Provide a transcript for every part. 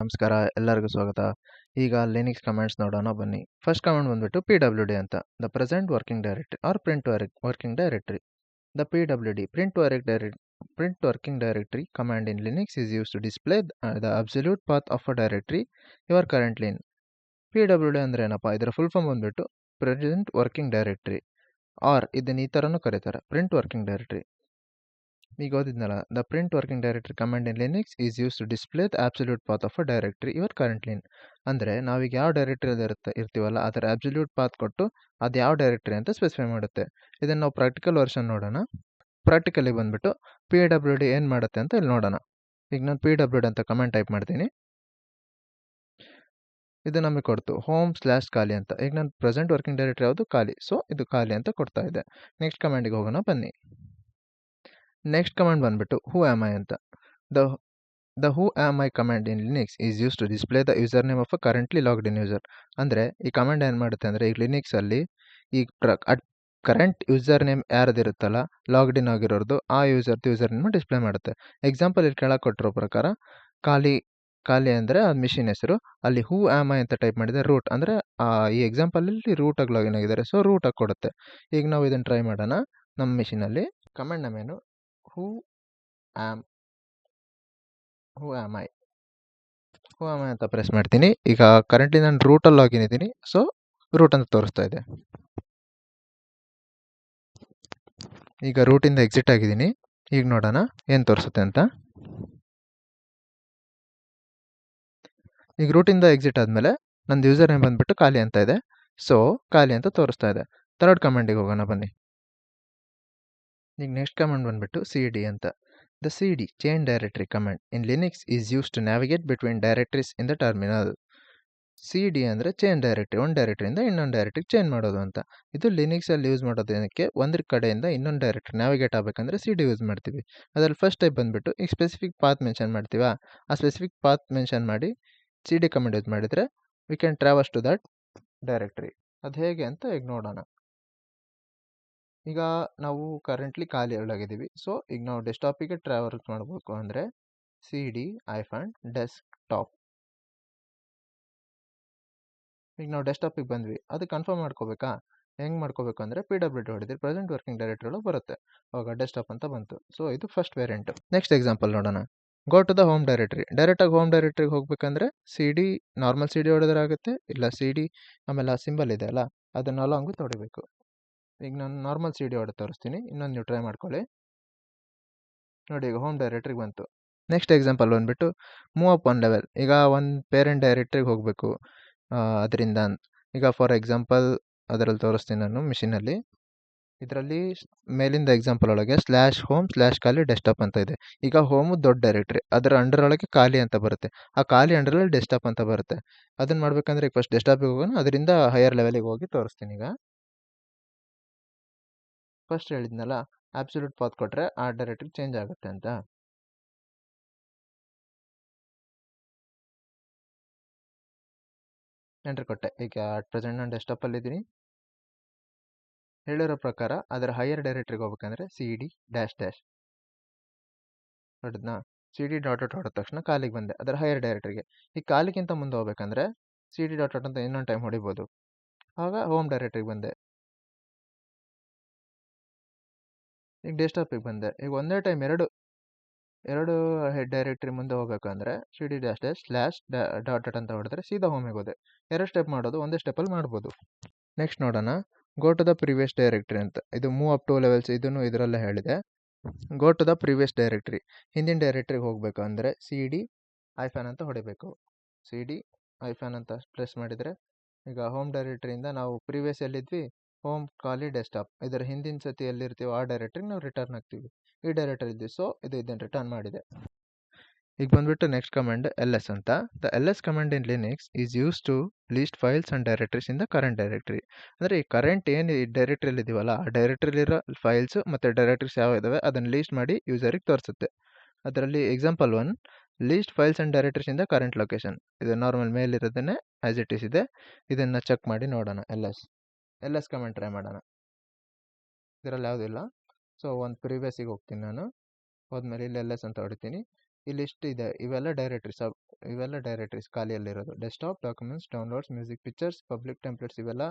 ನಮಸ್ಕಾರ ಎಲ್ಲರಿಗೂ ಸ್ವಾಗತ. ಈಗ ಲಿನಕ್ಸ್ ಕಮಾಂಡ್ಸ್ ನೋಡೋಣ ಬನ್ನಿ. ಫಸ್ಟ್ ಕಮಾಂಡ್ ಬಂದ್ಬಿಟ್ಟು pwd ಅಂತ. The present working directory or print working directory. The pwd print working directory command in Linux is used to display the absolute path of a directory you are currently in. pwd ಅಂದ್ರೆ ಏನಪ್ಪ? ಇದರ full form ಬಂದ್ಬಿಟ್ಟು present working directory or ಇದನ್ನ ಈ ಥರನೂ ಕರೀತಾರೆ, print working directory. ಈಗ ಓದಿದ್ನಲ್ಲ, the print working directory command in Linux is use to display the absolute path of a directory you're currently in. ಅಂದರೆ ನಾವೀಗ ಯಾವ ಡೈರೆಕ್ಟರಿಯಲ್ಲಿ ಇರ್ತೀವಲ್ಲ ಅದರ ಅಬ್ಸಲ್ಯೂಟ್ ಪಾತ್ ಕೊಟ್ಟು ಅದು ಯಾವ ಡೈರೆಕ್ಟರಿ ಅಂತ ಸ್ಪೆಸಿಫೈ ಮಾಡುತ್ತೆ. ಇದನ್ನು ನಾವು ಪ್ರಾಕ್ಟಿಕಲ್ ವರ್ಷನ್ ನೋಡೋಣ. ಪ್ರಾಕ್ಟಿಕಲಿಗೆ ಬಂದ್ಬಿಟ್ಟು pwd ಏನು ಮಾಡುತ್ತೆ ಅಂತ ಇಲ್ಲಿ ನೋಡೋಣ. ಈಗ ನಾನು pwd ಅಂತ ಕಮೆಂಟ್ ಟೈಪ್ ಮಾಡ್ತೀನಿ. ಇದು ನಮಗೆ ಕೊಡ್ತು home/ಖಾಲಿ ಅಂತ. ಈಗ ನಾನು ಪ್ರೆಸೆಂಟ್ ವರ್ಕಿಂಗ್ ಡೈರೆಕ್ಟರಿ ಯಾವುದು? ಖಾಲಿ. ಸೊ ಇದು ಖಾಲಿ ಅಂತ ಕೊಡ್ತಾ ಇದೆ. ನೆಕ್ಸ್ಟ್ ಕಮಾಂಡಿಗೆ ಹೋಗೋಣ ಬನ್ನಿ. ನೆಕ್ಸ್ಟ್ ಕಮಾಂಡ್ ಬಂದ್ಬಿಟ್ಟು who am I ಅಂತ. The who am I command in Linux is use to display the user name of a currently logged in user. ಅಂದರೆ ಈ ಕಮಾಂಡ್ ಏನು ಮಾಡುತ್ತೆ ಅಂದರೆ, ಈಗ ಲಿನಕ್ಸಲ್ಲಿ ಈ ಕರೆಂಟ್ ಯೂಸರ್ ನೇಮ್ ಯಾರದಿರುತ್ತಲ್ಲ ಲಾಗ್ಡ್ ಇನ್ ಆಗಿರೋದು, ಆ ಯೂಸರ್ ನೇಮ್ ಡಿಸ್ಪ್ಲೇ ಮಾಡುತ್ತೆ. ಎಕ್ಸಾಂಪಲ್ ಇಲ್ಲಿ ಕೆಳಗೆ ಕೊಟ್ಟಿರೋ ಪ್ರಕಾರ ಖಾಲಿ ಅಂದರೆ ಅದು ಮಿಷಿನ್ ಹೆಸರು. ಅಲ್ಲಿ ಹೂ ಆಮ್ ಐ ಅಂತ ಟೈಪ್ ಮಾಡಿದೆ, ರೂಟ್ ಅಂದರೆ ಈ ಎಕ್ಸಾಂಪಲಲ್ಲಿ ರೂಟಾಗಿ ಲಾಗಿನ್ ಆಗಿದ್ದಾರೆ, ಸೊ ರೂಟಾಗಿ ಕೊಡುತ್ತೆ. ಈಗ ನಾವು ಇದನ್ನು ಟ್ರೈ ಮಾಡೋಣ ನಮ್ಮ ಮಿಷಿನಲ್ಲಿ. ಕಮಾಂಡ್ ನೇಮೇನು ಹೂ ಆಮ್ ಐ ಅಂತ ಪ್ರೆಸ್ ಮಾಡ್ತೀನಿ. ಈಗ ಕರೆಂಟ್ಲಿ ನಾನು ರೂಟಲ್ಲಿ ಲಾಗಿನ್ ಇದ್ದೀನಿ, ಸೊ ರೂಟ್ ಅಂತ ತೋರಿಸ್ತಾ ಇದೆ. ಈಗ ರೂಟಿಂದ ಎಕ್ಸಿಟ್ ಆಗಿದ್ದೀನಿ. ಈಗ ನೋಡೋಣ ಏನು ತೋರಿಸುತ್ತೆ ಅಂತ. ಈಗ ರೂಟಿಂದ ಎಕ್ಸಿಟ್ ಆದಮೇಲೆ ನಂದು ಯೂಸರ್ ನೇಮ್ ಬಂದ್ಬಿಟ್ಟು ಖಾಲಿ ಅಂತ ಇದೆ, ಸೊ ಖಾಲಿ ಅಂತ ತೋರಿಸ್ತಾ ಇದೆ. ಥರ್ಡ್ ಕಮಾಂಡಿಗೆ ಹೋಗೋಣ ಬನ್ನಿ. ಈಗ ನೆಕ್ಸ್ಟ್ ಕಮಾಂಡ್ ಬಂದ್ಬಿಟ್ಟು cd ಅಂತ. The cd change directory command in Linux is used to navigate between directories in the terminal. cd ಅಂದರೆ ಚೇಂಜ್ ಡೈರೆಕ್ಟರಿ, ಒಂದು ಡೈರೆಕ್ಟರಿಯಿಂದ ಇನ್ನೊಂದು ಡೈರೆಕ್ಟರಿಗೆ ಚೇಂಜ್ ಮಾಡೋದು ಅಂತ. ಇದು ಲಿನಕ್ಸಲ್ಲಿ ಯೂಸ್ ಮಾಡೋದಕ್ಕೆ ಒಂದ್ರ ಕಡೆಯಿಂದ ಇನ್ನೊಂದು ಡೈರೆಕ್ಟರಿ ನ್ಯಾವಿಗೇಟ್ ಆಗಬೇಕಂದ್ರೆ cd ಯೂಸ್ ಮಾಡ್ತೀವಿ. ಅದರಲ್ಲಿ ಫಸ್ಟ್ ಟೈಪ್ ಬಂದ್ಬಿಟ್ಟು ಈಗ ಸ್ಪೆಸಿಫಿಕ್ ಪಾತ್ ಮೆನ್ಷನ್ ಮಾಡ್ತೀವಾ, ಆ ಸ್ಪೆಸಿಫಿಕ್ ಪಾತ್ ಮೆನ್ಷನ್ ಮಾಡಿ cd ಕಮಾಂಡ್ ಯೂಸ್ ಮಾಡಿದರೆ we can traverse to that directory. ಅದು ಹೇಗೆ ಅಂತ ಈಗ ನೋಡೋಣ. ಈಗ ನಾವು ಕರೆಂಟ್ಲಿ ಖಾಲಿ ಒಳಗಿದ್ದೀವಿ, ಸೊ ಈಗ ನಾವು ಡೆಸ್ಕ್ಟಾಪಿಗೆ ಟ್ರಾವರ್ಸ್ ಮಾಡಬೇಕು ಅಂದರೆ cd-desktop. ಈಗ ನಾವು ಡೆಸ್ಕ್ಟಾಪಿಗೆ ಬಂದ್ವಿ, ಅದು ಕನ್ಫರ್ಮ್ ಮಾಡ್ಕೋಬೇಕಾ? ಹೆಂಗೆ ಮಾಡ್ಕೋಬೇಕು ಅಂದರೆ pwd ಹೊಡೆದ್ರೆ ಪ್ರೆಸೆಂಟ್ ವರ್ಕಿಂಗ್ ಡೈರೆಕ್ಟರಿ ಒಳಗೆ ಬರುತ್ತೆ, ಅವಾಗ ಡೆಸ್ಕ್ಟಾಪ್ ಅಂತ ಬಂತು. ಸೊ ಇದು ಫಸ್ಟ್ ವೇರಿಯಂಟ್. ನೆಕ್ಸ್ಟ್ ಎಕ್ಸಾಂಪಲ್ ನೋಡೋಣ. Go to the home directory. ಡೈರೆಕ್ಟಾಗಿ ಹೋಮ್ ಡೈರೆಕ್ಟರಿಗೆ ಹೋಗ್ಬೇಕಂದ್ರೆ ನಾರ್ಮಲ್ cd ಹೊಡೆದ್ರೆ ಆಗುತ್ತೆ, ಇಲ್ಲ cd ಆಮೇಲೆ ಆ ಸಿಂಬಲ್ ಇದೆ ಅಲ್ಲ ಅದನ್ನು ಅಲಾಂಗ್ ವಿತ್ ಹೊಡಿಬೇಕು. ಈಗ ನಾನು ನಾರ್ಮಲ್ cd ಹೊಡೆದು ತೋರಿಸ್ತೀನಿ, ಇನ್ನೊಂದು ನೀವು ಟ್ರೈ ಮಾಡ್ಕೊಳ್ಳಿ. ನೋಡಿ ಈಗ ಹೋಮ್ ಡೈರೆಕ್ಟ್ರಿಗೆ ಬಂತು. ನೆಕ್ಸ್ಟ್ ಎಕ್ಸಾಂಪಲ್ ಬಂದ್ಬಿಟ್ಟು ಮೂವ್ ಅಪ್ ಒನ್ ಲೆವೆಲ್. ಈಗ ಒಂದು ಪೇರೆಂಟ್ ಡೈರೆಕ್ಟ್ರಿಗೆ ಹೋಗಬೇಕು ಅದರಿಂದ. ಈಗ ಫಾರ್ ಎಕ್ಸಾಂಪಲ್ ಅದರಲ್ಲಿ ತೋರಿಸ್ತೀನಿ ನಾನು ಮಿಷಿನಲ್ಲಿ. ಇದರಲ್ಲಿ ಮೇಲಿಂದ ಎಕ್ಸಾಂಪಲ್ ಒಳಗೆ /home/ಖಾಲಿ ಡೆಸ್ಕ್ಟಾಪ್ ಅಂತ ಇದೆ. ಈಗ ಹೋಮು ದೊಡ್ಡ ಡೈರೆಕ್ಟ್ರಿ, ಅದರ ಅಂಡರ್ ಒಳಗೆ ಖಾಲಿ ಅಂತ ಬರುತ್ತೆ, ಆ ಖಾಲಿ ಅಂಡರಲ್ಲಿ ಡೆಸ್ಕ್ಟಾಪ್ ಅಂತ ಬರುತ್ತೆ. ಅದನ್ನು ಮಾಡ್ಬೇಕಂದ್ರೆ ಈಗ ಫಸ್ಟ್ ಡೆಸ್ಕ್ಟಾಪಿಗೆ ಹೋಗೋಣ, ಅದರಿಂದ ಹೈಯರ್ ಲೆವೆಲಿಗೆ ಹೋಗಿ ತೋರಿಸ್ತೀನಿ. ಈಗ ಫಸ್ಟ್ ಹೇಳಿದ್ನಲ್ಲ ಅಬ್ಸಲ್ಯೂಟ್ ಪಾತ್ ಕೊಟ್ಟರೆ ಆ ಡೈರೆಕ್ಟರಿ ಚೇಂಜ್ ಆಗುತ್ತೆ ಅಂತ. ಎಂಟ್ರ್ ಕೊಟ್ಟೆ. ಈಗ ಅಟ್ ಪ್ರೆಸೆಂಟ್ ನಾನು ಡೆಸ್ಕ್ಟಾಪಲ್ಲಿ ಇದ್ದೀನಿ. ಹೇಳಿರೋ ಪ್ರಕಾರ ಅದರ ಹೈಯರ್ ಡೈರೆಕ್ಟ್ರಿಗೆ ಹೋಗ್ಬೇಕಂದ್ರೆ cd-. ಹೊಡೆದ್ನಾ? cd.. ಹೊಡೆದ ತಕ್ಷಣ ಖಾಲಿಗೆ ಬಂದೆ, ಅದರ ಹೈಯರ್ ಡೈರೆಕ್ಟ್ರಿಗೆ. ಈ ಖಾಲಿಗಿಂತ ಮುಂದೆ ಹೋಗ್ಬೇಕಂದ್ರೆ cd.. ಅಂತ ಇನ್ನೊಂದು ಟೈಮ್ ಹೊಡಿಬೋದು, ಆಗ ಹೋಮ್ ಡೈರೆಕ್ಟ್ರಿಗೆ ಬಂದೆ. ಈಗ ಡೆಸ್ಕ್ಟಾಪಿಗೆ ಬಂದೆ. ಈಗ ಒಂದೇ ಟೈಮ್ ಎರಡು ಹೆಡ್ ಡೈರೆಕ್ಟ್ರಿ ಮುಂದೆ ಹೋಗಬೇಕು ಅಂದರೆ cd-/. ಅಂತ ಹೊಡೆದ್ರೆ ಸೀದಾ ಹೋಮಿಗೆ ಹೋದೆ. ಎರಡು ಸ್ಟೆಪ್ ಮಾಡೋದು ಒಂದೇ ಸ್ಟೆಪ್ಪಲ್ಲಿ ಮಾಡ್ಬೋದು. ನೆಕ್ಸ್ಟ್ ನೋಡೋಣ. Go to the previous directory ಅಂತ. ಇದು ಮೂವ್ ಅಪ್ ಟು ಲೆವೆಲ್ಸ್, ಇದನ್ನು ಇದರಲ್ಲೇ ಹೇಳಿದೆ. Go to the previous directory, ಹಿಂದಿನ ಡೈರೆಕ್ಟ್ರಿಗೆ ಹೋಗಬೇಕು ಅಂದರೆ cd- ಅಂತ ಹೊಡಿಬೇಕು. cd- ಅಂತ ಪ್ರೆಸ್ ಮಾಡಿದರೆ ಈಗ ಹೋಮ್ ಡೈರೆಕ್ಟ್ರಿಯಿಂದ ನಾವು ಪ್ರಿವಿಯಸ್ ಎಲ್ಲಿದ್ವಿ, ಹೋಮ್ ಖಾಲಿ ಡೆಸ್ಕ್ಟಾಪ್, ಇದರ ಹಿಂದಿನ ಸತಿ ಎಲ್ಲಿರ್ತೀವೋ ಆ ಡೈರೆಕ್ಟ್ರಿಗೆ ನಾವು ರಿಟರ್ನ್ ಆಗ್ತೀವಿ. ಈ ಡೈರೆಕ್ಟರಿ ಇದ್ವಿ, ಸೊ ಇದನ್ನು ರಿಟರ್ನ್ ಮಾಡಿದೆ. ಈಗ ಬಂದ್ಬಿಟ್ಟು ನೆಕ್ಸ್ಟ್ ಕಮಾಂಡ್ ls ಅಂತ. The ls command in Linux is use to list files and directories in the current directory. ಅಂದರೆ ಈ ಕರೆಂಟ್ ಏನು ಈ ಡೈರೆಕ್ಟ್ರಿಯಲ್ಲಿ ಇದೀವಲ್ಲ ಆ ಡೈರೆಕ್ಟ್ರಿಲಿರೋ ಫೈಲ್ಸ್ ಮತ್ತು ಡೈರೆಕ್ಟ್ರೀಸ್ ಯಾವ ಇದಾವೆ ಅದನ್ನು ಲೀಸ್ಟ್ ಮಾಡಿ ಯೂಸರಿಗೆ ತೋರಿಸುತ್ತೆ. ಅದರಲ್ಲಿ example 1 list files and directories in the current location. ಇದು ನಾರ್ಮಲ್ ಮೇಲಿರೋದನ್ನೇ ಆ್ಯಸ್ ಇಟ್ ಈಸ್ ಇದೆ. ಇದನ್ನು ಚೆಕ್ ಮಾಡಿ ನೋಡೋಣ. ls ಕಮಾಂಡ್ ಟ್ರೈ ಮಾಡೋಣ. ಇದರಲ್ಲಿ ಯಾವುದಿಲ್ಲ, ಸೊ ಒಂದು ಪ್ರಿವಿಯಸ್ಸಿಗೆ ಹೋಗ್ತೀನಿ ನಾನು. ಹೋದ್ಮೇಲೆ ಇಲ್ಲಿ ls ಅಂತ ಹೊಡಿತೀನಿ. ಈ ಲಿಸ್ಟ್ ಇದೆ, ಇವೆಲ್ಲ ಡೈರೆಕ್ಟ್ರೀಸ್ ಖಾಲಿಯಲ್ಲಿರೋದು. Desktop, documents, downloads, music, pictures, public templates, ಇವೆಲ್ಲ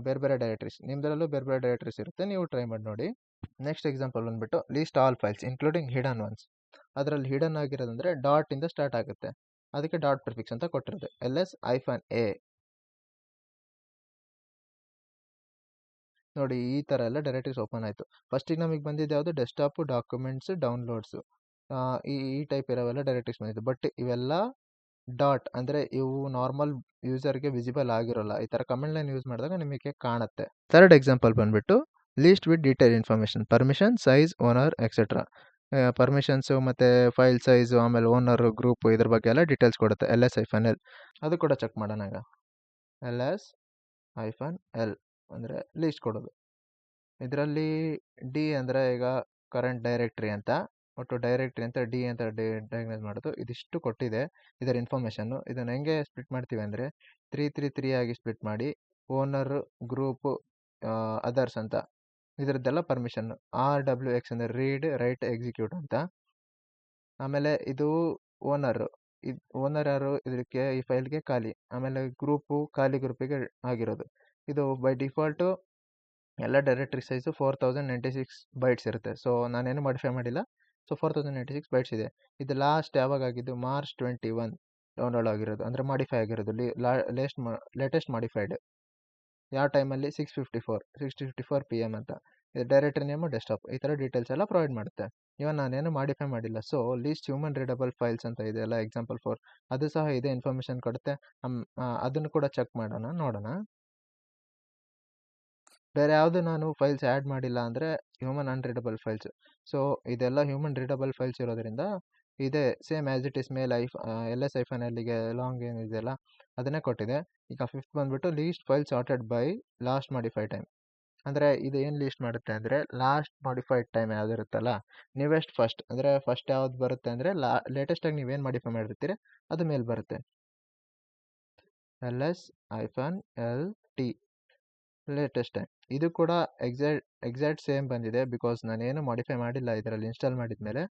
ಬೇರೆ ಬೇರೆ ಡೈರೆಕ್ಟ್ರೀಸ್. ನಿಮ್ದ್ರಲ್ಲೂ ಬೇರೆ ಬೇರೆ ಡೈರೆಕ್ಟ್ರೀಸ್ ಇರುತ್ತೆ, ನೀವು ಟ್ರೈ ಮಾಡಿ ನೋಡಿ. ನೆಕ್ಸ್ಟ್ ಎಕ್ಸಾಂಪಲ್ ಬಂದ್ಬಿಟ್ಟು list all files including hidden ones. ಅದರಲ್ಲಿ ಹಿಡನ್ ಆಗಿರೋದಂದ್ರೆ ಡಾಟ್ ಇಂದ ಸ್ಟಾರ್ಟ್ ಆಗುತ್ತೆ, ಅದಕ್ಕೆ ಡಾಟ್ ಪ್ರಿಫಿಕ್ಸ್ ಅಂತ ಕೊಟ್ಟಿರೋದು. ls-a ನೋಡಿ, ಈ ಥರ ಎಲ್ಲ ಡೈರೆಕ್ಟರೀಸ್ ಓಪನ್ ಆಯಿತು. ಫಸ್ಟಿಗೆ ನಮಗೆ ಬಂದಿದ್ದು ಯಾವುದು? ಡೆಸ್ಕ್ಟಾಪು, ಡಾಕ್ಯುಮೆಂಟ್ಸ್, ಡೌನ್ಲೋಡ್ಸು, ಈ ಟೈಪ್ ಇರೋವೆಲ್ಲ ಡೈರೆಕ್ಟರೀಸ್ ಬಂದಿದ್ದು. ಬಟ್ ಇವೆಲ್ಲ ಡಾಟ್ ಅಂದರೆ ಇವು ನಾರ್ಮಲ್ ಯೂಸರ್ಗೆ ವಿಸಿಬಲ್ ಆಗಿರೋಲ್ಲ. ಈ ಥರ ಕಮೆಂಟ್ ಲೈನ್ ಯೂಸ್ ಮಾಡಿದಾಗ ನಿಮಗೆ ಕಾಣುತ್ತೆ. ಥರ್ಡ್ ಎಕ್ಸಾಂಪಲ್ ಬಂದ್ಬಿಟ್ಟು list with detail information, permission, size, owner, etcetera. Permissions ಮತ್ತು ಫೈಲ್ ಸೈಜು, ಆಮೇಲೆ ಓನರು, ಗ್ರೂಪು, ಇದ್ರ ಬಗ್ಗೆ ಎಲ್ಲ ಡೀಟೇಲ್ಸ್ ಕೊಡುತ್ತೆ. ls-l ಅದು ಕೂಡ ಚೆಕ್ ಮಾಡೋಣ ಈಗ. ls-l ಅಂದರೆ ಲೀಸ್ಟ್ ಕೊಡೋದು. ಇದರಲ್ಲಿ ಡಿ ಅಂದರೆ ಈಗ ಕರೆಂಟ್ ಡೈರೆಕ್ಟ್ರಿ ಅಂತ, ಒಟ್ಟು ಡೈರೆಕ್ಟ್ರಿ ಅಂತ ಡಿ ಅಂತ ಡಯಾಗ್ನೈಸ್ ಮಾಡೋದು. ಇದಿಷ್ಟು ಕೊಟ್ಟಿದೆ ಇದರ ಇನ್ಫಾರ್ಮೇಷನ್ನು. ಇದನ್ನು ಹೆಂಗೆ ಸ್ಪ್ಲಿಟ್ ಮಾಡ್ತೀವಿ ಅಂದರೆ 3 ಆಗಿ ಸ್ಪ್ಲಿಟ್ ಮಾಡಿ, ಓನರ್, ಗ್ರೂಪು, ಅದರ್ಸ್ ಅಂತ ಇದರದ್ದೆಲ್ಲ ಪರ್ಮಿಷನ್ನು. RWX ಅಂದರೆ ರೀಡ್, ರೈಟ್, ಎಕ್ಸಿಕ್ಯೂಟ್ ಅಂತ. ಆಮೇಲೆ ಇದು ಓನರು, ಓನರ್ ಯಾರು ಇದಕ್ಕೆ, ಈ ಫೈಲ್ಗೆ? ಖಾಲಿ. ಆಮೇಲೆ ಗ್ರೂಪು, ಖಾಲಿ ಗ್ರೂಪಿಗೆ ಆಗಿರೋದು. ಇದು ಬೈ ಡಿಫಾಲ್ಟು ಎಲ್ಲ ಡೈರೆಕ್ಟ್ರಿ ಸೈಜು 4096 ಬೈಟ್ಸ್ ಇರುತ್ತೆ. ಸೊ ನಾನೇನು ಮಾಡಿಫೈ ಮಾಡಿಲ್ಲ. ಸೊ 4096 ಬೈಟ್ಸ್ ಇದೆ. ಇದು ಲಾಸ್ಟ್ ಯಾವಾಗ ಆಗಿದ್ದು? March 21 ಡೌನ್ಲೋಡ್ ಆಗಿರೋದು, ಅಂದರೆ ಮಾಡಿಫೈ ಆಗಿರೋದು. ಲೇಟೆಸ್ಟ್ ಮಾಡಿಫೈಡ್ ಯಾವ ಟೈಮಲ್ಲಿ? 6:54 PM ಅಂತ. ಇದು ಡೈರೆಕ್ಟರಿ ನೇಮು ಡೆಸ್ಕ್ಟಾಪ್. ಈ ಥರ ಡೀಟೇಲ್ಸ್ ಎಲ್ಲ ಪ್ರೊವೈಡ್ ಮಾಡುತ್ತೆ. ಇವನ್ ನಾನೇನು ಮಾಡಿಫೈ ಮಾಡಿಲ್ಲ. So list human readable files ಅಂತ ಇದೆಯಲ್ಲ, ಎಕ್ಸಾಂಪಲ್ 4, ಅದು ಸಹ ಇದೇ ಇನ್ಫಾರ್ಮೇಷನ್ ಕೊಡುತ್ತೆ. ಅದನ್ನು ಕೂಡ ಚೆಕ್ ಮಾಡೋಣ, ನೋಡೋಣ. ಬೇರೆ ಯಾವುದು ನಾನು ಫೈಲ್ಸ್ ಆ್ಯಡ್ ಮಾಡಿಲ್ಲ ಅಂದರೆ ಹ್ಯೂಮನ್ ಅನ್ರೀಡಬಲ್ ಫೈಲ್ಸ್. ಸೊ ಇದೆಲ್ಲ ಹ್ಯೂಮನ್ ರೀಡಬಲ್ ಫೈಲ್ಸ್ ಇರೋದ್ರಿಂದ ಇದೇ ಸೇಮ್ ಆ್ಯಸ್ ಇಟ್ ಇಸ್ ಮೇಲ್ ls-lಗೆ ಲಾಂಗ್ ಏನಿದೆಯಲ್ಲ ಅದನ್ನೇ ಕೊಟ್ಟಿದೆ. ಈಗ ಫಿಫ್ತ್ ಬಂದುಬಿಟ್ಟು list file sorted by last modified time. ಅಂದರೆ ಇದು ಏನು ಲೀಸ್ಟ್ ಮಾಡುತ್ತೆ ಅಂದರೆ ಲಾಸ್ಟ್ ಮಾಡಿಫೈಡ್ ಟೈಮ್ ಯಾವ್ದು ಇರುತ್ತಲ್ಲ, ನೀವೆಸ್ಟ್ ಫಸ್ಟ್ ಅಂದರೆ ಫಸ್ಟ್ ಯಾವ್ದು ಬರುತ್ತೆ ಅಂದರೆ ಲೇಟೆಸ್ಟಾಗಿ ನೀವೇನು ಮಾಡಿಫೈ ಮಾಡಿರ್ತೀರಿ ಅದು ಮೇಲೆ ಬರುತ್ತೆ. ls-lt latest time. ಇದು ಕೂಡ ಎಕ್ಸಾಕ್ಟ್ ಸೇಮ್ ಬಂದಿದೆ, ಬಿಕಾಸ್ ನಾನೇನು ಮಾಡಿಫೈ ಮಾಡಿಲ್ಲ ಇದರಲ್ಲಿ ಇನ್ಸ್ಟಾಲ್ ಮಾಡಿದ ಮೇಲೆ.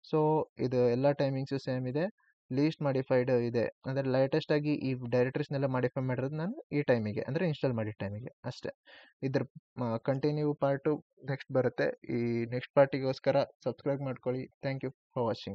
ಸೊ ಇದು ಎಲ್ಲ ಟೈಮಿಂಗ್ಸು ಸೇಮ್ ಇದೆ. ಲೀಸ್ಟ್ ಮಾಡಿಫೈಡ್ ಇದೆ ಅಂದರೆ ಲೇಟೆಸ್ಟಾಗಿ ಈ ಡೈರೆಕ್ಟ್ರೀಸ್ನೆಲ್ಲ ಮಾಡಿಫೈ ಮಾಡಿರೋದು ನಾನು ಈ ಟೈಮಿಗೆ, ಅಂದರೆ ಇನ್ಸ್ಟಾಲ್ ಮಾಡಿದ ಟೈಮಿಗೆ ಅಷ್ಟೇ. ಇದ್ರ ಕಂಟಿನ್ಯೂ ಪಾರ್ಟು ನೆಕ್ಸ್ಟ್ ಬರುತ್ತೆ. ಈ ನೆಕ್ಸ್ಟ್ ಪಾರ್ಟಿಗೋಸ್ಕರ ಸಬ್ಸ್ಕ್ರೈಬ್ ಮಾಡ್ಕೊಳ್ಳಿ. Thank you for watching.